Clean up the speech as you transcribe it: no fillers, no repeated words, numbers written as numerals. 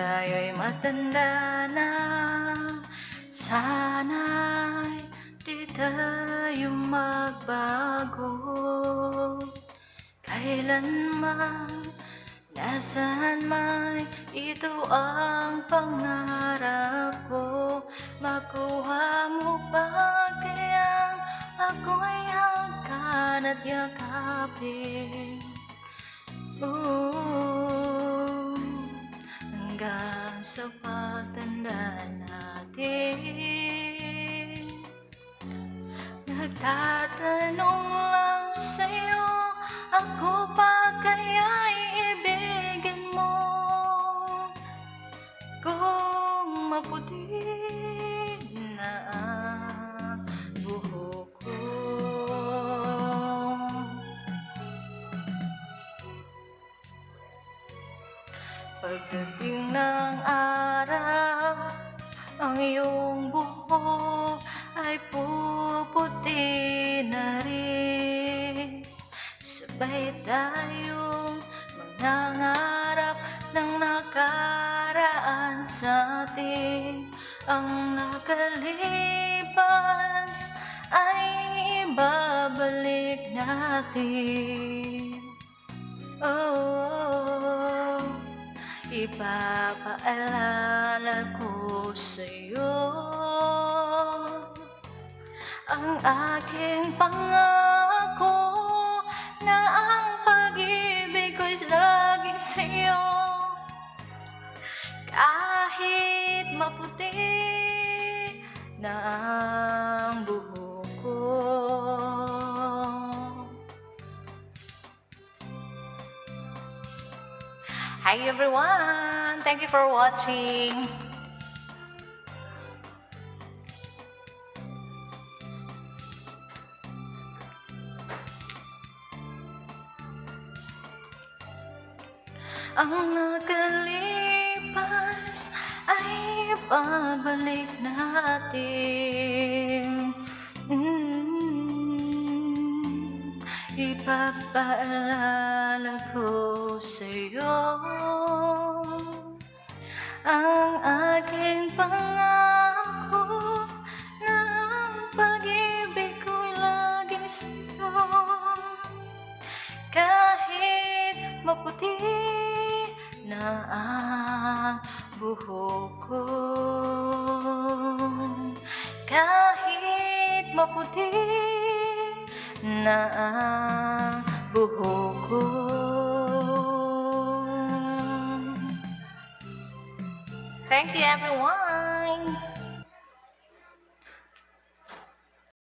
tayo'y matanda na, sana'y di tayo magbago. Kailanman, nasaan man, ito ang pangarap ko. Makuha mo ba kayang ako'y hanggan at yakapin? Hanggang sa pagtanda natin, nagtatanong lang sa'yo, ako ba kaya'y ibigin mo? Kung maputi na ang buhok ko, pagdating ng araw, ang iyong buhok ay puputi na rin. Sabay tayong mangangarap ng nakaraan sa atin. Ang nakalipas ay ibabalik natin. Oh, ipapaalala ko sa'yo ang aking pangako na ang pag-ibig ko'y laging sa'yo. Kahit maputi na ang buhok ko. Hi everyone! Thank you for watching! Ang nakalipas ay babalik natin. Ipapaalala ko sa'yo ang aking pangako na ang pag-ibig ko'y laging sa'yo. Kahit maputi na ang buhok ko, kahit maputi na ang buhok ko. Thank you everyone!